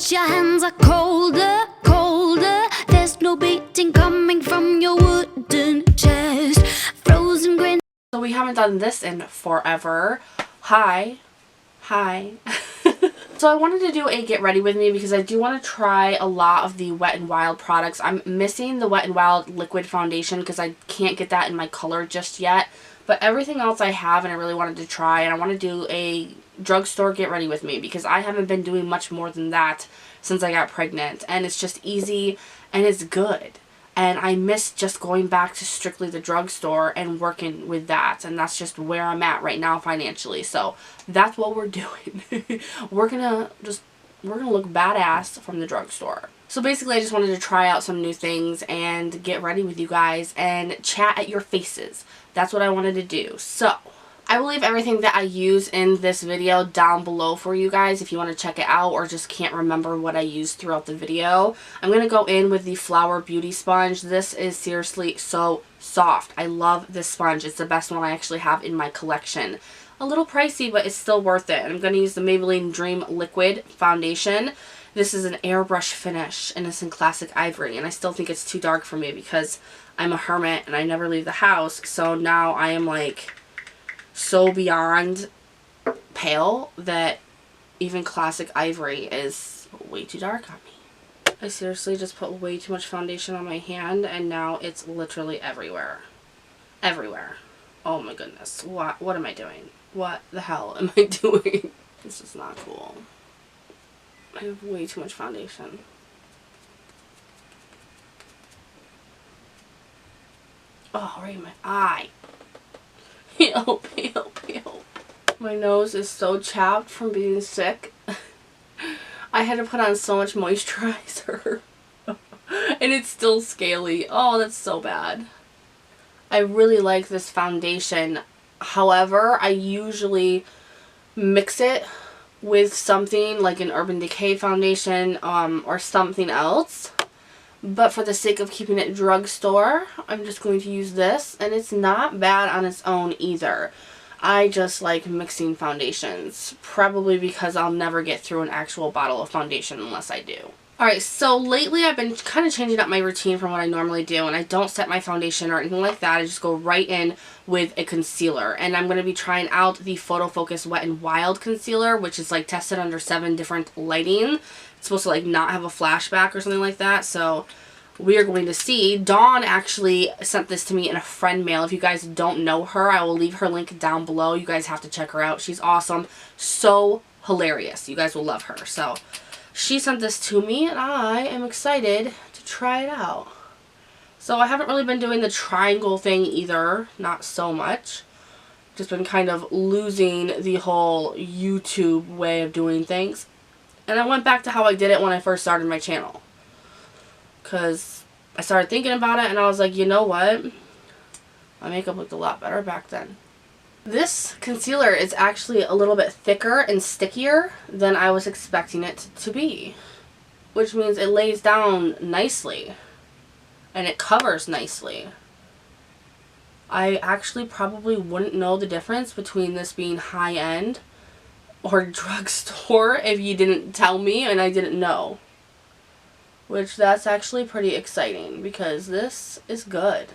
but your hands are colder, colder. There's no beating coming from your wooden chest. Frozen grin. So we haven't done this in forever. Hi. So I wanted to do a get ready with me because I do want to try a lot of the Wet n Wild products. I'm missing the Wet n Wild liquid foundation because I can't get that in my color just yet. But everything else I have and I really wanted to try, and I want to do a drugstore get ready with me because I haven't been doing much more than that since I got pregnant. And it's just easy and it's good. And I miss just going back to strictly the drugstore and working with that. And that's just where I'm at right now financially. So that's what we're doing. We're gonna look badass from the drugstore. So basically I just wanted to try out some new things and get ready with you guys and chat at your faces. That's what I wanted to do. So I will leave everything that I use in this video down below for you guys if you want to check it out or just can't remember what I used throughout the video. I'm going to go in with the Flower Beauty Sponge. This is seriously so soft. I love this sponge. It's the best one I actually have in my collection. A little pricey, but it's still worth it. I'm going to use the Maybelline Dream Liquid Foundation. This is an airbrush finish and it's in Classic Ivory, and I still think it's too dark for me because I'm a hermit and I never leave the house. So now I am like so beyond pale that even Classic Ivory is way too dark on me. I seriously just put way too much foundation on my hand and now it's literally everywhere. Everywhere. Oh my goodness. What am I doing? What the hell am I doing? This is not cool. I have way too much foundation. Oh, right in my eye. Help, help, help. My nose is so chapped from being sick. I had to put on so much moisturizer. And it's still scaly. Oh, that's so bad. I really like this foundation. However, I usually mix it with something like an Urban Decay foundation or something else. But for the sake of keeping it drugstore, I'm just going to use this. And it's not bad on its own either. I just like mixing foundations. Probably because I'll never get through an actual bottle of foundation unless I do. Alright, so lately I've been kind of changing up my routine from what I normally do. And I don't set my foundation or anything like that. I just go right in with a concealer. And I'm going to be trying out the Photo Focus Wet n Wild concealer, which is like tested under 7 different lighting. It's supposed to like not have a flashback or something like that. So we are going to see. Dawn actually sent this to me in a friend mail. If you guys don't know her, I will leave her link down below. You guys have to check her out. She's awesome. So hilarious. You guys will love her. So she sent this to me and I am excited to try it out. So I haven't really been doing the triangle thing either. Not so much. Just been kind of losing the whole YouTube way of doing things. And I went back to how I did it when I first started my channel. Because I started thinking about it and I was like, you know what? My makeup looked a lot better back then. This concealer is actually a little bit thicker and stickier than I was expecting it to be. Which means it lays down nicely. And it covers nicely. I actually probably wouldn't know the difference between this being high-end or drugstore if you didn't tell me and I didn't know. Which that's actually pretty exciting because this is good.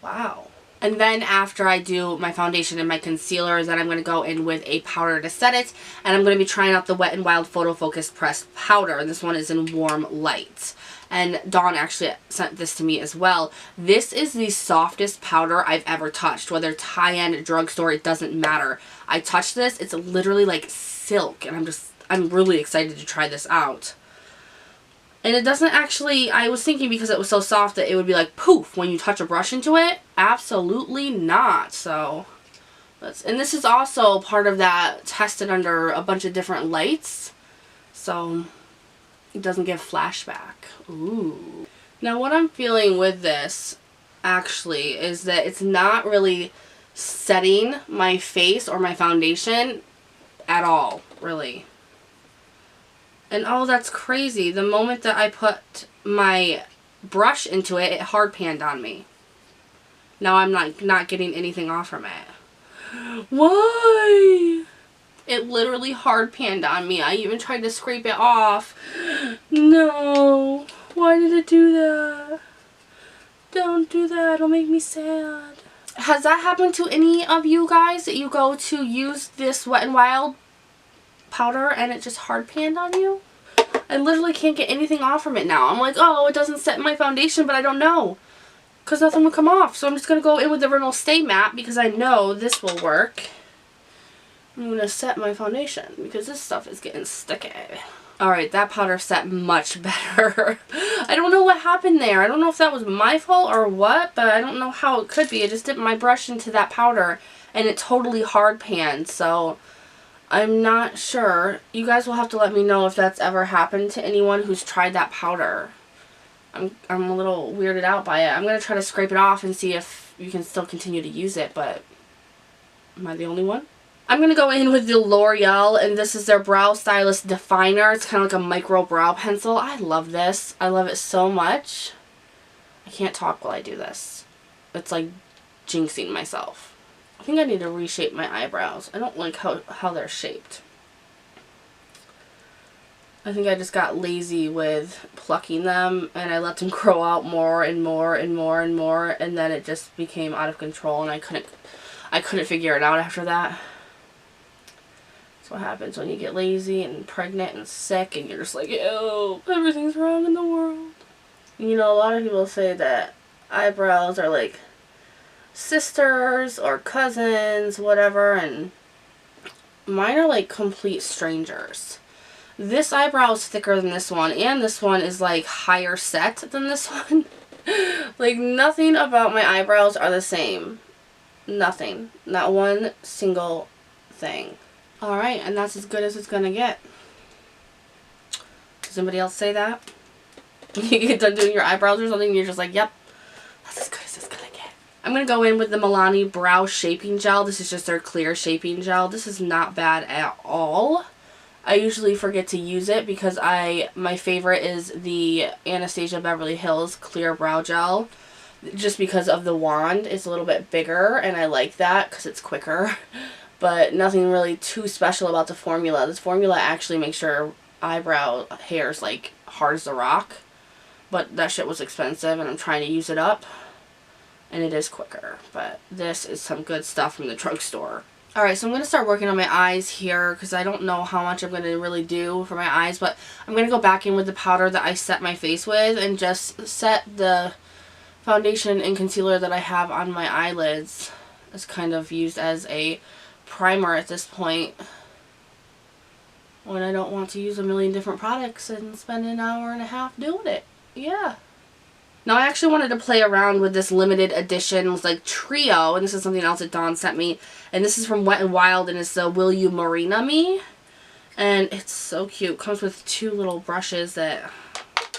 Wow. And then after I do my foundation and my concealer, then I'm going to go in with a powder to set it. And I'm going to be trying out the Wet n Wild Photo Focus Pressed Powder. And this one is in Warm Light. And Dawn actually sent this to me as well. This is the softest powder I've ever touched. Whether it's high-end, drugstore, it doesn't matter. I touched this. It's literally like silk. And I'm really excited to try this out. And it doesn't actually, I was thinking because it was so soft that it would be like poof when you touch a brush into it. Absolutely not. So, and this is also part of that tested under a bunch of different lights. So, it doesn't give flashback. Ooh. Now what I'm feeling with this actually is that it's not really setting my face or my foundation at all, really. And oh, that's crazy. The moment that I put my brush into it, it hard panned on me. Now I'm not getting anything off from it. Why? It literally hard panned on me. I even tried to scrape it off. No. Why did it do that? Don't do that. It'll make me sad. Has that happened to any of you guys, that you go to use this Wet n Wild powder and it just hard panned on you? I literally can't get anything off from it now. I'm like, oh, it doesn't set my foundation, but I don't know, because nothing will come off. So I'm just going to go in with the Rimmel Stay Matte because I know this will work. I'm going to set my foundation because this stuff is getting sticky. Alright, that powder set much better. I don't know what happened there. I don't know if that was my fault or what, but I don't know how it could be. I just dipped my brush into that powder and it totally hard panned, so I'm not sure. You guys will have to let me know if that's ever happened to anyone who's tried that powder. I'm a little weirded out by it. I'm going to try to scrape it off and see if you can still continue to use it, but am I the only one? I'm going to go in with the L'Oreal, and this is their Brow Stylist Definer. It's kind of like a micro brow pencil. I love this. I love it so much. I can't talk while I do this. It's like jinxing myself. I think I need to reshape my eyebrows. I don't like how they're shaped. I think I just got lazy with plucking them, and I let them grow out more and more and more and more, and then it just became out of control, and I couldn't figure it out after that. That's what happens when you get lazy and pregnant and sick, and you're just like, ew, everything's wrong in the world. You know, a lot of people say that eyebrows are like sisters or cousins, whatever, and mine are like complete strangers. This eyebrow is thicker than this one, and this one is like higher set than this one. Like, nothing about my eyebrows are the same. Nothing. Not one single thing. Alright, and that's as good as it's gonna get. Does anybody else say that? You get done doing your eyebrows or something and you're just like, yep, that's as good as it's gonna get. I'm gonna go in with the Milani Brow Shaping Gel. This is just their clear shaping gel. This is not bad at all. I usually forget to use it because my favorite is the Anastasia Beverly Hills Clear Brow Gel. Just because of the wand. It's a little bit bigger and I like that because it's quicker. But nothing really too special about the formula. This formula actually makes your eyebrow hairs like hard as a rock. But that shit was expensive and I'm trying to use it up. And it is quicker. But this is some good stuff from the drugstore. Alright, so I'm going to start working on my eyes here because I don't know how much I'm going to really do for my eyes. But I'm going to go back in with the powder that I set my face with and just set the foundation and concealer that I have on my eyelids. It's kind of used as a primer at this point when I don't want to use a million different products and spend an hour and a half doing it. Yeah. Now I actually wanted to play around with this limited edition like trio, and this is something else that Dawn sent me, and this is from Wet n Wild, and it's the Will You Marina Me, and it's so cute. It comes with two little brushes that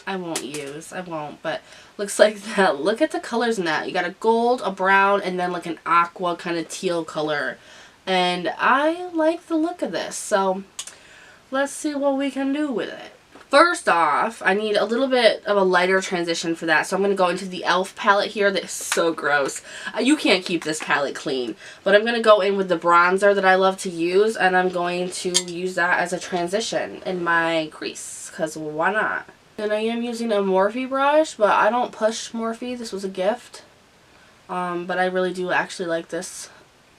I won't use. I won't, but looks like that. Look at the colors in that. You got a gold, a brown, and then like an aqua kind of teal color. And I like the look of this, so let's see what we can do with it. First off, I need a little bit of a lighter transition for that, so I'm going to go into the e.l.f. palette here. That is so gross. You can't keep this palette clean, but I'm going to go in with the bronzer that I love to use, and I'm going to use that as a transition in my crease, because why not? And I am using a Morphe brush, but I don't push Morphe. This was a gift, but I really do actually like this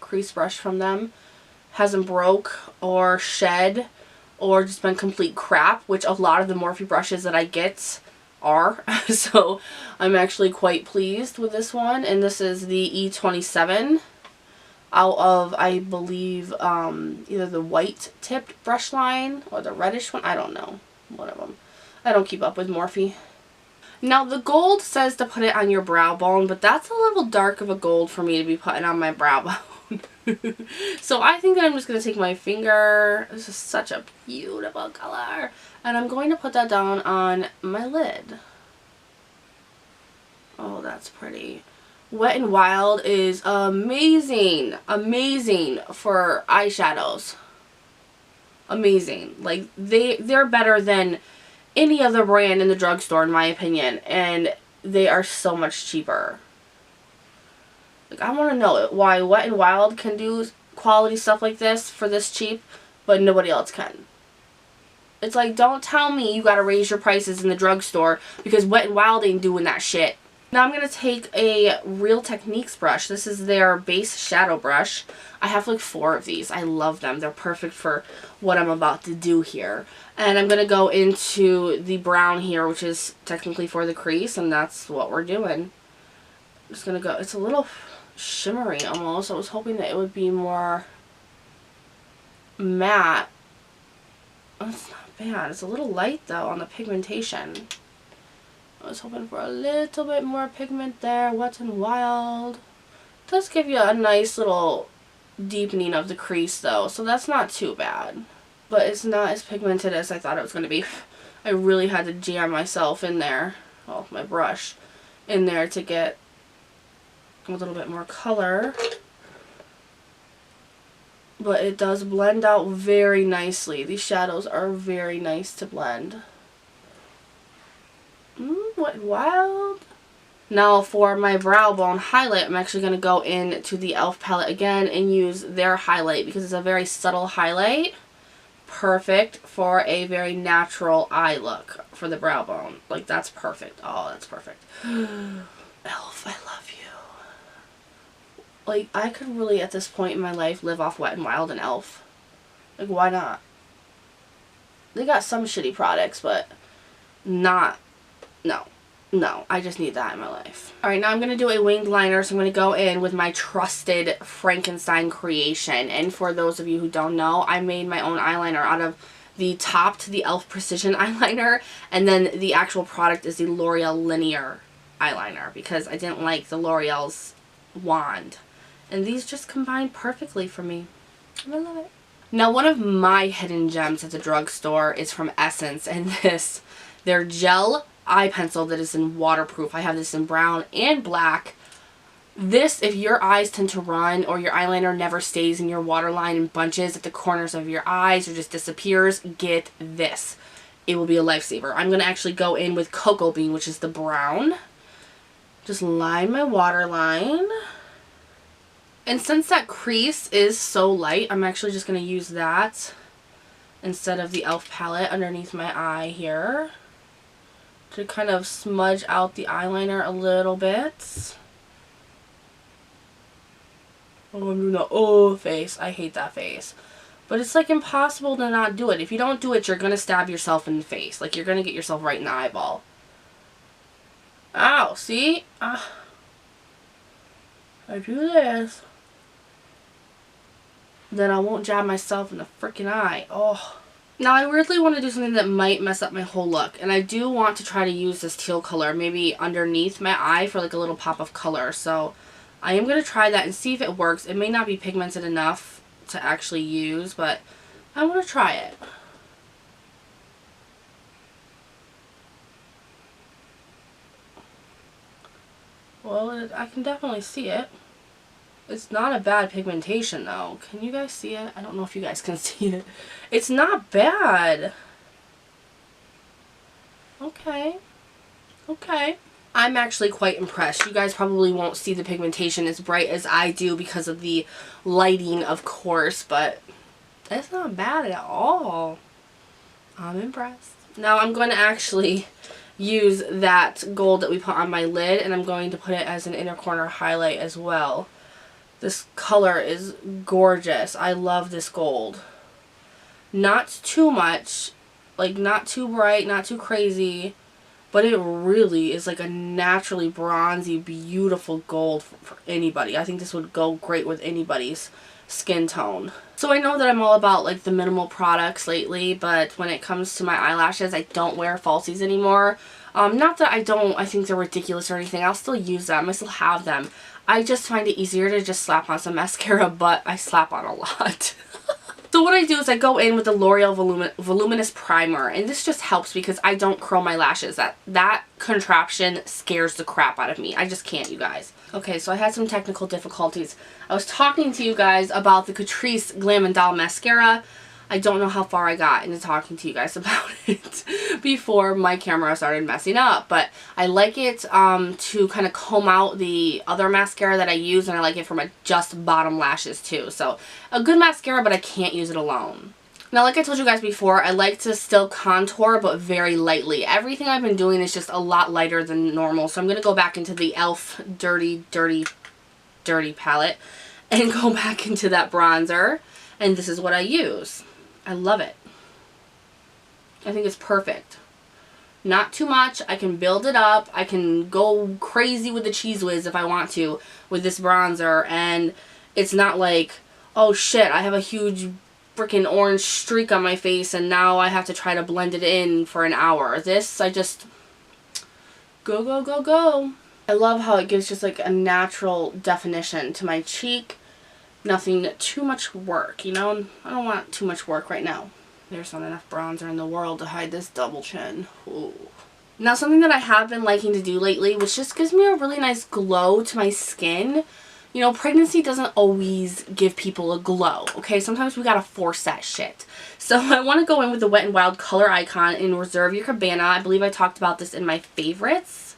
crease brush from them. Hasn't broke or shed or just been complete crap, which a lot of the Morphe brushes that I get are. So I'm actually quite pleased with this one, and this is the E27 out of, I believe, either the white tipped brush line or the reddish one. I don't know. One of them. I don't keep up with Morphe. Now the gold says to put it on your brow bone, but that's a little dark of a gold for me to be putting on my brow bone. So I think that I'm just going to take my finger. This is such a beautiful color. And I'm going to put that down on my lid. Oh, that's pretty. Wet n Wild is amazing. Amazing for eyeshadows. Amazing. Like, they're better than any other brand in the drugstore, in my opinion. And they are so much cheaper. Like, I want to know why Wet n Wild can do quality stuff like this for this cheap, but nobody else can. It's like, don't tell me you gotta raise your prices in the drugstore because Wet n Wild ain't doing that shit. Now I'm going to take a Real Techniques brush. This is their base shadow brush. I have like 4 of these. I love them. They're perfect for what I'm about to do here. And I'm going to go into the brown here, which is technically for the crease, and that's what we're doing. I'm just going to go. It's a little shimmery almost. I was hoping that it would be more matte. Oh, it's not bad. It's a little light though on the pigmentation. I was hoping for a little bit more pigment there. Wet n Wild does give you a nice little deepening of the crease though, so that's not too bad. But it's not as pigmented as I thought it was going to be. I really had to jam myself in there, well, my brush, in there to get a little bit more color. But it does blend out very nicely. These shadows are very nice to blend. Wet n Wild. Now for my brow bone highlight, I'm actually going to go into the e.l.f. palette again and use their highlight because it's a very subtle highlight. Perfect for a very natural eye look for the brow bone. Like, that's perfect. Oh, that's perfect. e.l.f., I love you. Like, I could really, at this point in my life, live off Wet n Wild and e.l.f. Like, why not? They got some shitty products, but not... No, I just need that in my life. Alright, now I'm going to do a winged liner, so I'm going to go in with my trusted Frankenstein creation. And for those of you who don't know, I made my own eyeliner out of the top to the e.l.f. Precision eyeliner, and then the actual product is the L'Oreal Linear eyeliner, because I didn't like the L'Oreal's wand. And these just combined perfectly for me. And I love it. Now, one of my hidden gems at the drugstore is from Essence, and their gel eye pencil that is in waterproof. I have this in brown and black. This, if your eyes tend to run or your eyeliner never stays in your waterline and bunches at the corners of your eyes or just disappears, get this. It will be a lifesaver. I'm going to actually go in with Cocoa Bean, which is the brown. Just line my waterline. And since that crease is so light, I'm actually just going to use that instead of the e.l.f. palette underneath my eye here, to kind of smudge out the eyeliner a little bit. Oh, I'm doing the face. I hate that face. But it's like impossible to not do it. If you don't do it, you're going to stab yourself in the face. Like, you're going to get yourself right in the eyeball. Ow, see? I do this. Then I won't jab myself in the freaking eye. Oh. Now, I weirdly want to do something that might mess up my whole look. And I do want to try to use this teal color maybe underneath my eye for like a little pop of color. So I am going to try that and see if it works. It may not be pigmented enough to actually use, but I want to try it. Well, I can definitely see it. It's not a bad pigmentation though. Can you guys see it? I don't know if you guys can see it. It's not bad. Okay. Okay. I'm actually quite impressed. You guys probably won't see the pigmentation as bright as I do because of the lighting, of course, but it's not bad at all. I'm impressed. Now I'm going to actually use that gold that we put on my lid, and I'm going to put it as an inner corner highlight as well. This color is gorgeous. I love this gold. Not too much, like not too bright, not too crazy, but it really is like a naturally bronzy, beautiful gold for anybody. I think this would go great with anybody's skin tone. So I know that I'm all about like the minimal products lately, but when it comes to my eyelashes, I don't wear falsies anymore. Not that I think they're ridiculous or anything. I'll still use them. I still have them. I just find it easier to just slap on some mascara, but I slap on a lot. So what I do is I go in with the L'Oreal Voluminous Primer, and this just helps because I don't curl my lashes. That contraption scares the crap out of me. I just can't, you guys. Okay, so I had some technical difficulties. I was talking to you guys about the Catrice Glam & Doll Mascara. I don't know how far I got into talking to you guys about it before my camera started messing up, but I like it to kind of comb out the other mascara that I use, and I like it for my just bottom lashes too. So a good mascara, but I can't use it alone. Now, like I told you guys before, I like to still contour, but very lightly. Everything I've been doing is just a lot lighter than normal. So I'm going to go back into the e.l.f. Dirty palette and go back into that bronzer. And this is what I use. I love it. I think it's perfect. Not too much. I can build it up. I can go crazy with the Cheese Whiz if I want to with this bronzer. And it's not like, oh shit, I have a huge freaking orange streak on my face and now I have to try to blend it in for an hour. This, I just go, go, go, go. I love how it gives just like a natural definition to my cheek. Nothing too much work, you know? I don't want too much work right now. There's not enough bronzer in the world to hide this double chin. Ooh. Now, something that I have been liking to do lately, which just gives me a really nice glow to my skin. You know, pregnancy doesn't always give people a glow, okay? Sometimes we gotta force that shit. So I want to go in with the Wet n Wild Color Icon in Reserve Your Cabana. I believe I talked about this in my favorites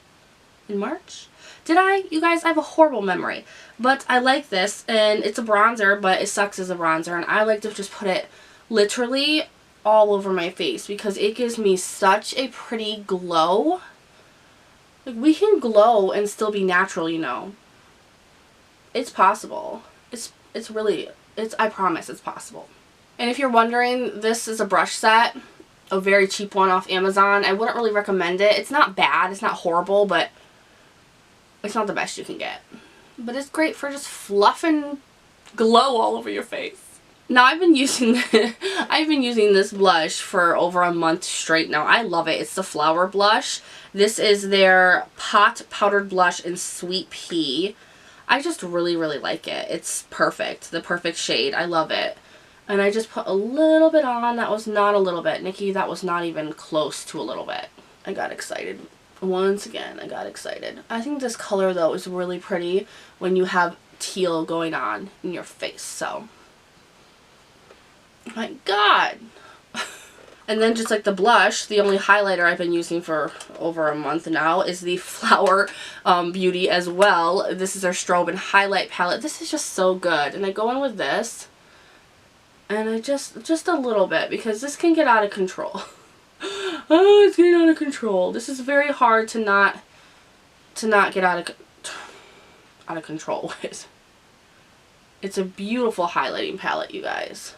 in March. Did I? You guys, I have a horrible memory. But I like this, and it's a bronzer, but it sucks as a bronzer. And I like to just put it literally all over my face because it gives me such a pretty glow. Like, we can glow and still be natural, you know. It's possible. It's really, I promise it's possible. And if you're wondering, this is a brush set, a very cheap one off Amazon. I wouldn't really recommend it. It's not bad, it's not horrible, but it's not the best you can get. But it's great for just fluffing glow all over your face. Now I've been using this blush for over a month straight now. I love it. It's the Flower Blush. This is their Pot Powdered Blush in Sweet Pea. I just really, really like it. It's perfect. The perfect shade. I love it. And I just put a little bit on. That was not a little bit. Nikki, that was not even close to a little bit. I got excited. Once again, I got excited. I think this color, though, is really pretty when you have teal going on in your face. So, my God. And then just like the blush, the only highlighter I've been using for over a month now is the Flower Beauty as well. This is their Strobe and Highlight Palette. This is just so good. And I go in with this. And I just a little bit because this can get out of control. Oh, it's getting out of control. This is very hard to not get out of control with. It's a beautiful highlighting palette, you guys.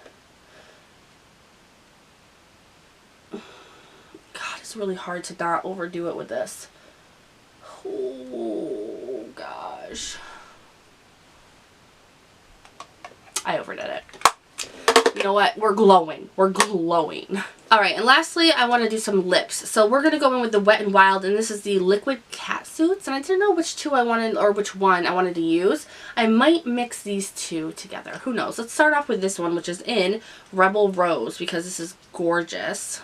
God, it's really hard to not overdo it with this. Oh, gosh. I overdid it. You know what? We're glowing. We're glowing. Alright, and lastly, I want to do some lips. So we're going to go in with the Wet n Wild, and this is the Liquid Catsuits. And I didn't know which two I wanted, or which one I wanted to use. I might mix these two together. Who knows? Let's start off with this one, which is in Rebel Rose, because this is gorgeous.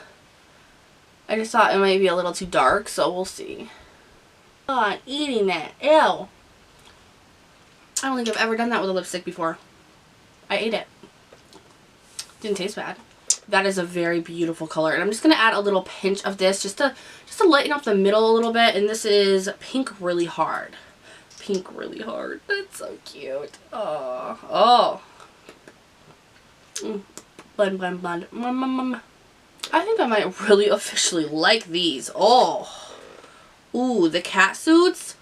I just thought it might be a little too dark, so we'll see. Oh, I'm eating it. Ew. I don't think I've ever done that with a lipstick before. I ate it. Didn't taste bad. That is a very beautiful color. And I'm just going to add a little pinch of this just to lighten up the middle a little bit. And this is Pink Really Hard. Pink Really Hard. That's so cute. Oh. Blend, blend, blend. I think I might really officially like these. Oh. Ooh, the cat suits.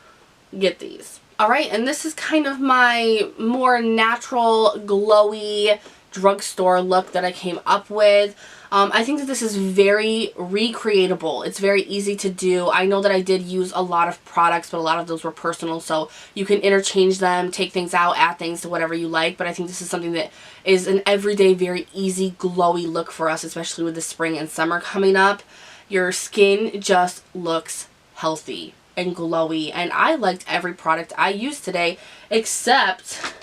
Get these. Alright, and this is kind of my more natural, glowy drugstore look that I came up with. I think that this is very recreatable. It's very easy to do. I know that I did use a lot of products, but a lot of those were personal, so you can interchange them, take things out, add things to whatever you like, but I think this is something that is an everyday, very easy, glowy look for us, especially with the spring and summer coming up. Your skin just looks healthy and glowy, and I liked every product I used today except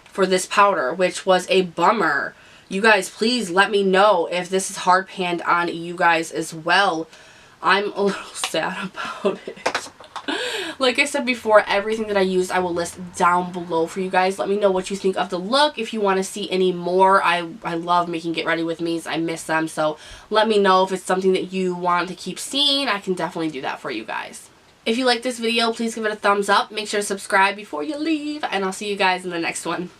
for this powder, which was a bummer. You guys, please let me know if this is hard panned on you guys as well. I'm a little sad about it. Like I said before, everything that I used I will list down below for you guys. Let me know what you think of the look. If you want to see any more, I love making Get Ready With Me's. I miss them, so let me know if it's something that you want to keep seeing. I can definitely do that for you guys. If you like this video, please give it a thumbs up. Make sure to subscribe before you leave, and I'll see you guys in the next one.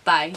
Bye.